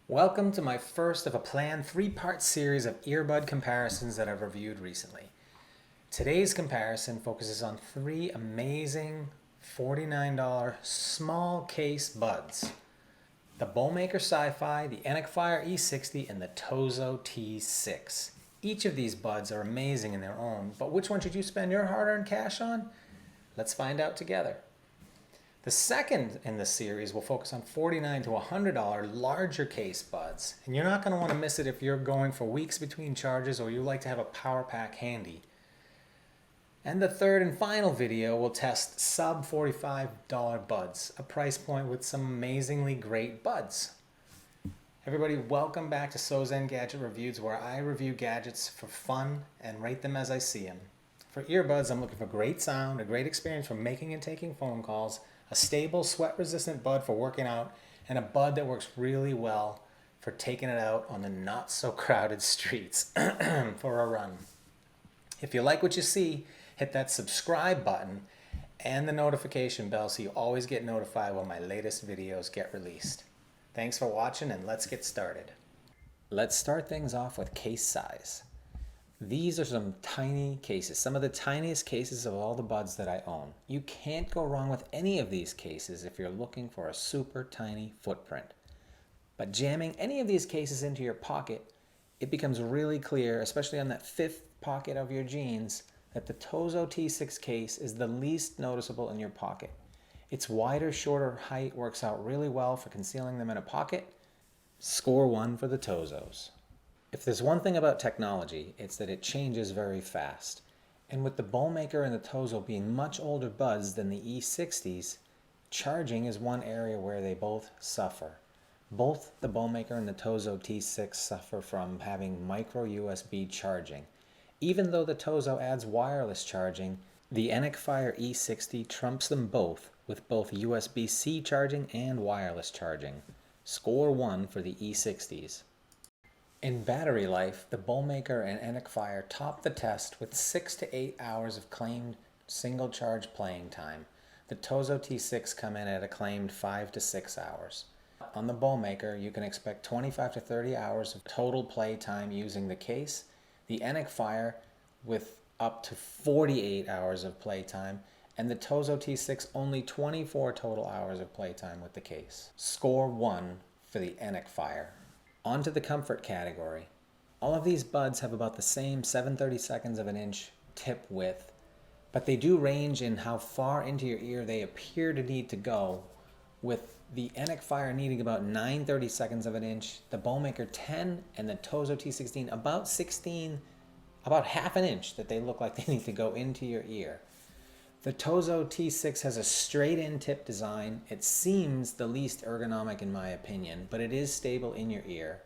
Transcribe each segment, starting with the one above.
Welcome to my first of a planned three-part series of earbud comparisons that I've reviewed recently. Today's comparison focuses on three amazing $49 small case buds. The BoMaker SiFi, the EnacFire E60, and the Tozo T6. Each of these buds are amazing in their own, but which one should you spend your hard-earned cash on? Let's find out together. The second in the series will focus on $49 to $100 larger case buds, and you're not going to want to miss it if you're going for weeks between charges or you like to have a power pack handy. And the third and final video will test sub $45 buds, a price point with some amazingly great buds. Everybody, welcome back to Sozen Gadget Reviews, where I review gadgets for fun and rate them as I see them. For earbuds, I'm looking for great sound, a great experience for making and taking phone calls, a stable, sweat-resistant bud for working out, and a bud that works really well for taking it out on the not-so-crowded streets for a run. If you like what you see, hit that subscribe button and the notification bell so you always get notified when my latest videos get released. Thanks for watching, and let's get started. Let's start things off with case size. These are some tiny cases, some of the tiniest cases of all the buds that I own. You can't go wrong with any of these cases if you're looking for a super tiny footprint. But jamming any of these cases into your pocket, it becomes really clear, especially on that fifth pocket of your jeans, that the Tozo T6 case is the least noticeable in your pocket. Its wider, shorter height works out really well for concealing them in a pocket. Score 1 for the Tozos. If there's one thing about technology, it's that it changes very fast. And with the BoMaker and the Tozo being much older buds than the E60s, charging is one area where they both suffer. Both the BoMaker and the Tozo T6 suffer from having micro USB charging. Even though the Tozo adds wireless charging, the EnacFire E60 trumps them both with both USB-C charging and wireless charging. Score 1 for the E60s. In battery life, the BoMaker and EnacFire top the test with 6 to 8 hours of claimed single charge playing time. The Tozo T6 come in at a claimed 5 to 6 hours. On the BoMaker, you can expect 25 to 30 hours of total play time using the case. The EnacFire with up to 48 hours of play time, and the Tozo T6 only 24 total hours of play time with the case. Score 1 for the EnacFire. On to the comfort category. All of these buds have about the same 7/32 of an inch tip width, but they do range in how far into your ear they appear to need to go, with the EnacFire needing about 9/32 of an inch, the BoMaker 10, and the Tozo T16 about 16, about half an inch that they look like they need to go into your ear. The Tozo T6 has a straight-in tip design. It seems the least ergonomic in my opinion, but it is stable in your ear.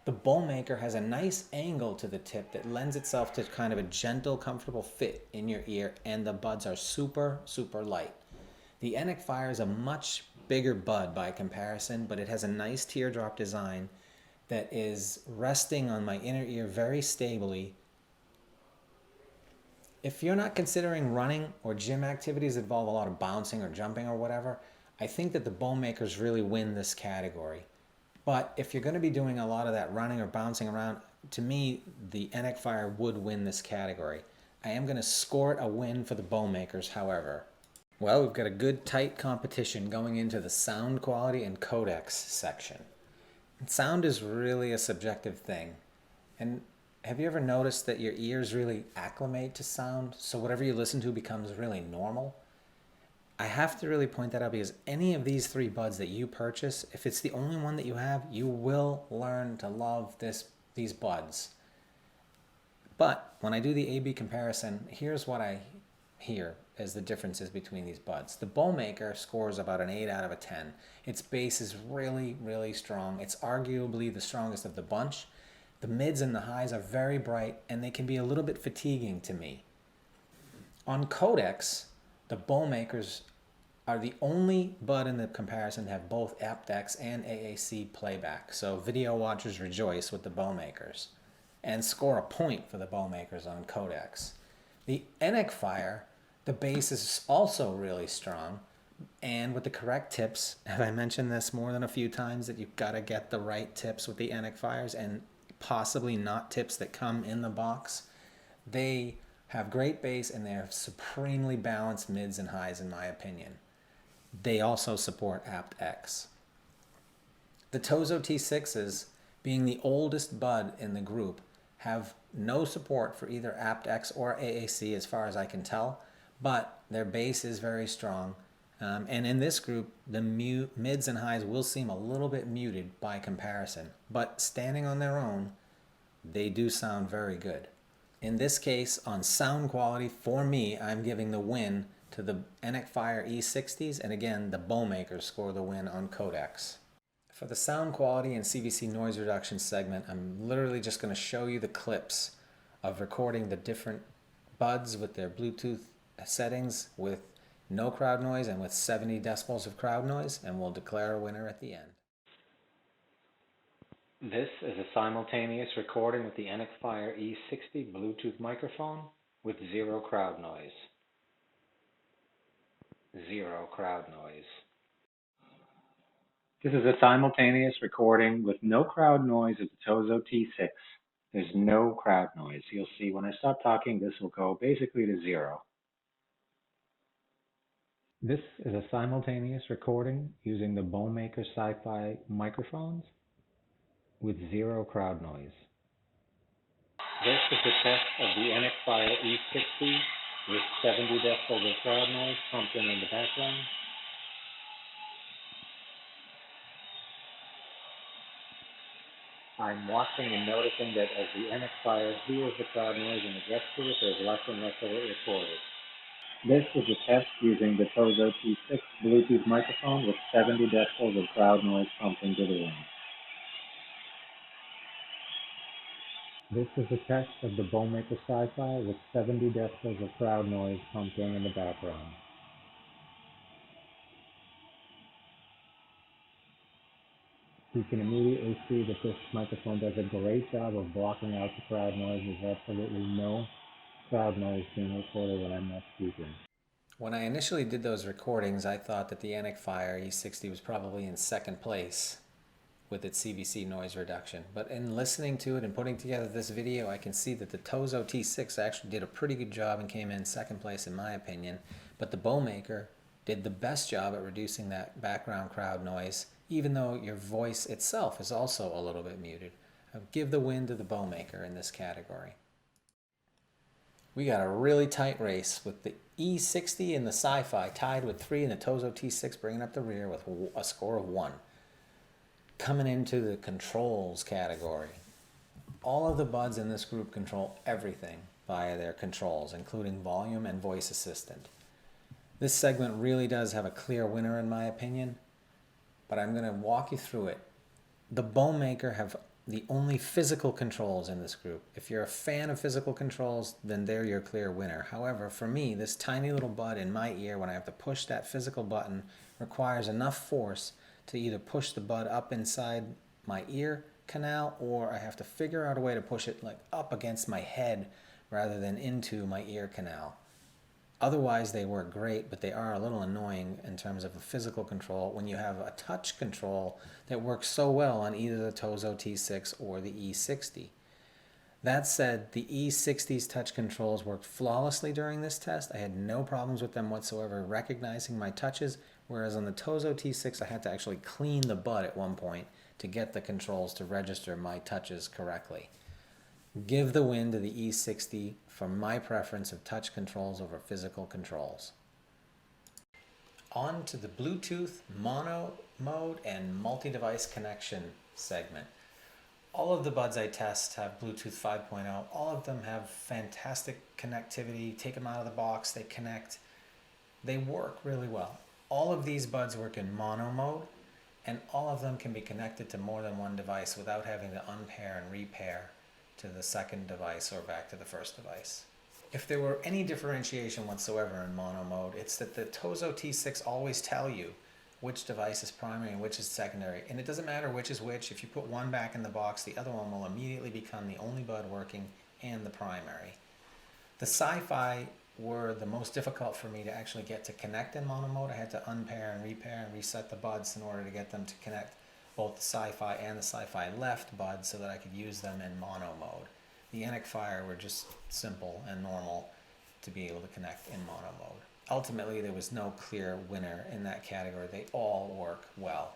The BoMaker has a nice angle to the tip that lends itself to kind of a gentle, comfortable fit in your ear, and the buds are super, super light. The EnacFire is a much bigger bud by comparison, but it has a nice teardrop design that is resting on my inner ear very stably. If you're not considering running or gym activities that involve a lot of bouncing or jumping or whatever, I think that the BoMakers really win this category. But if you're going to be doing a lot of that running or bouncing around, to me, the EnacFire would win this category. I am going to score it a win for the BoMakers, however. Well, we've got a good tight competition going into the sound quality and codecs section. And sound is really a subjective thing. And have you ever noticed that your ears really acclimate to sound, so whatever you listen to becomes really normal? I have to really point that out because any of these three buds that you purchase, if it's the only one that you have, you will learn to love these buds. But when I do the A-B comparison, here's what I hear as the differences between these buds. The BoMaker scores about an 8 out of a 10. Its bass is really, really strong. It's arguably the strongest of the bunch. The mids and the highs are very bright, and they can be a little bit fatiguing to me. On codecs, the BoMakers are the only bud in the comparison to have both aptX and AAC playback, so video watchers rejoice with the BoMakers and score a point for the BoMakers on codecs. The EnacFire, the bass is also really strong, And with the correct tips, have I mentioned this more than a few times that you've got to get the right tips with the EnacFires and possibly not tips that come in the box? They have great bass and they're supremely balanced mids and highs in my opinion. They also support aptX. The Tozo T6s, being the oldest bud in the group, have no support for either aptX or AAC as far as I can tell, but their bass is very strong. And in this group, the mids and highs will seem a little bit muted by comparison, but standing on their own, they do sound very good. In this case, on sound quality, for me, I'm giving the win to the EnacFire E60s, and again, the BoMaker score the win on codecs. For the sound quality and CVC noise reduction segment, I'm literally just going to show you the clips of recording the different buds with their Bluetooth settings with no crowd noise and with 70 decibels of crowd noise, and we'll declare a winner at the end. This is a simultaneous recording with the EnacFire E60 Bluetooth microphone with zero crowd noise. Zero crowd noise. This is a simultaneous recording with no crowd noise of the Tozo T6. There's no crowd noise. You'll see when I stop talking, this will go basically to zero. This is a simultaneous recording using the BoMaker SiFi microphones with zero crowd noise. This is a test of the EnacFire E60 with 70 decibels of crowd noise pumping in the background. I'm watching and noticing that as the EnacFire hears the crowd noise and adjusts to it, there's less and less of it recorded. This is a test using the Tozo T6 Bluetooth microphone with 70 decibels of crowd noise pumped into the room. This is a test of the BoMaker SiFi with 70 decibels of crowd noise pumping in the background. You can immediately see that this microphone does a great job of blocking out the crowd noise. There's absolutely no crowd noise being recorded when I'm not speaking. When I initially did those recordings, I thought that the EnacFire E60 was probably in second place with its CVC noise reduction. But in listening to it and putting together this video, I can see that the Tozo T6 actually did a pretty good job and came in second place in my opinion. But the BoMaker did the best job at reducing that background crowd noise, even though your voice itself is also a little bit muted. I'll give the win to the BoMaker in this category. We got a really tight race with the E60 and the SiFi tied with 3 and the Tozo T6 bringing up the rear with a score of 1. Coming into the controls category, all of the buds in this group control everything via their controls, including volume and voice assistant. This segment really does have a clear winner in my opinion, but I'm going to walk you through it. The BoMaker have the only physical controls in this group. If you're a fan of physical controls, then they're your clear winner. However, for me, this tiny little bud in my ear, when I have to push that physical button, requires enough force to either push the bud up inside my ear canal, or I have to figure out a way to push it like up against my head rather than into my ear canal. Otherwise, they work great, but they are a little annoying in terms of a physical control when you have a touch control that works so well on either the Tozo T6 or the E60. That said, the E60's touch controls worked flawlessly during this test. I had no problems with them whatsoever recognizing my touches, whereas on the Tozo T6 I had to actually clean the bud at one point to get the controls to register my touches correctly. Give the win to the E60 for my preference of touch controls over physical controls. On to the Bluetooth, mono mode, and multi-device connection segment. All of the buds I test have Bluetooth 5.0. All of them have fantastic connectivity. Take them out of the box, they connect. They work really well. All of these buds work in mono mode, and all of them can be connected to more than one device without having to unpair and repair to the second device or back to the first device. If there were any differentiation whatsoever in mono mode, it's that the Tozo T6 always tell you which device is primary and which is secondary. And it doesn't matter which is which. If you put one back in the box, the other one will immediately become the only bud working and the primary. The SiFi were the most difficult for me to actually get to connect in mono mode. I had to unpair and repair and reset the buds in order to get them to connect both the SiFi and the SiFi left buds so that I could use them in mono mode. The EnacFire were just simple and normal to be able to connect in mono mode. Ultimately, there was no clear winner in that category. They all work well.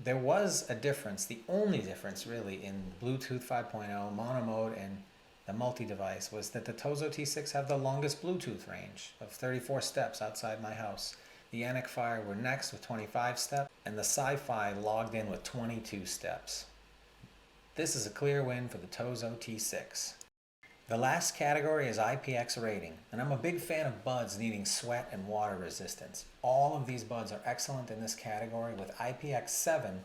There was a difference, the only difference really in Bluetooth 5.0, mono mode, and the multi-device was that the Tozo T6 have the longest Bluetooth range of 34 steps outside my house. The EnacFire were next with 25 steps, and the SiFi logged in with 22 steps. This is a clear win for the Tozo T6. The last category is IPX rating, and I'm a big fan of buds needing sweat and water resistance. All of these buds are excellent in this category, with IPX 7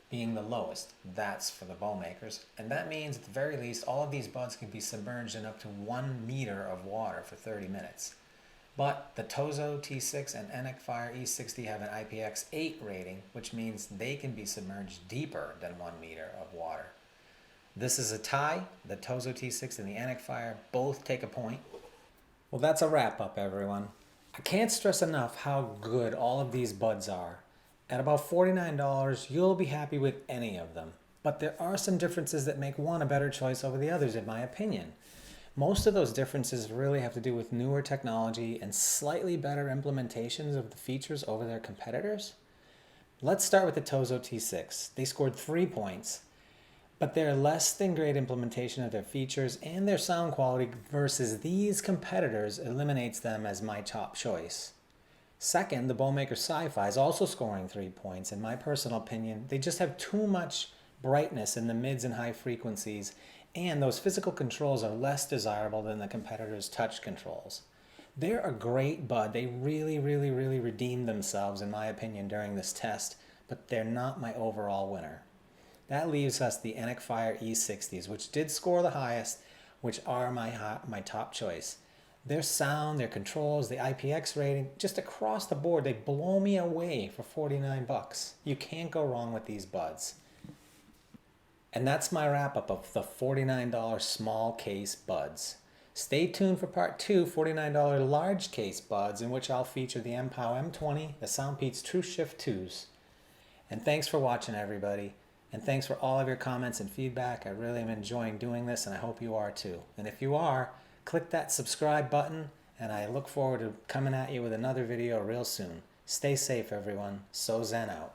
being the lowest. That's for the BoMakers, and that means at the very least all of these buds can be submerged in up to 1 meter of water for 30 minutes. But the Tozo T6 and EnacFire E60 have an IPX 8 rating, which means they can be submerged deeper than 1 meter of water. This is a tie. The Tozo T6 and the EnacFire both take a point. Well, that's a wrap up, everyone. I can't stress enough how good all of these buds are. At about $49, you'll be happy with any of them. But there are some differences that make one a better choice over the others, in my opinion. Most of those differences really have to do with newer technology and slightly better implementations of the features over their competitors. Let's start with the Tozo T6. They scored 3 points. But their less than great implementation of their features and their sound quality versus these competitors eliminates them as my top choice. Second, the BoMaker SiFi is also scoring 3 points. In my personal opinion, they just have too much brightness in the mids and high frequencies, and those physical controls are less desirable than the competitors' touch controls. They're a great bud. They really redeemed themselves, in my opinion, during this test, but they're not my overall winner. That leaves us the EnacFire E60s, which did score the highest, which are my top choice. Their sound, their controls, the IPX rating, just across the board, they blow me away for 49 bucks. You can't go wrong with these buds. And that's my wrap up of the $49 small case buds. Stay tuned for part 2, $49 large case buds, in which I'll feature the MPOW M20, the Soundpeats TrueShift 2s. And thanks for watching, everybody. And thanks for all of your comments and feedback. I really am enjoying doing this, and I hope you are too. And if you are, click that subscribe button, and I look forward to coming at you with another video real soon. Stay safe, everyone. So Zen out.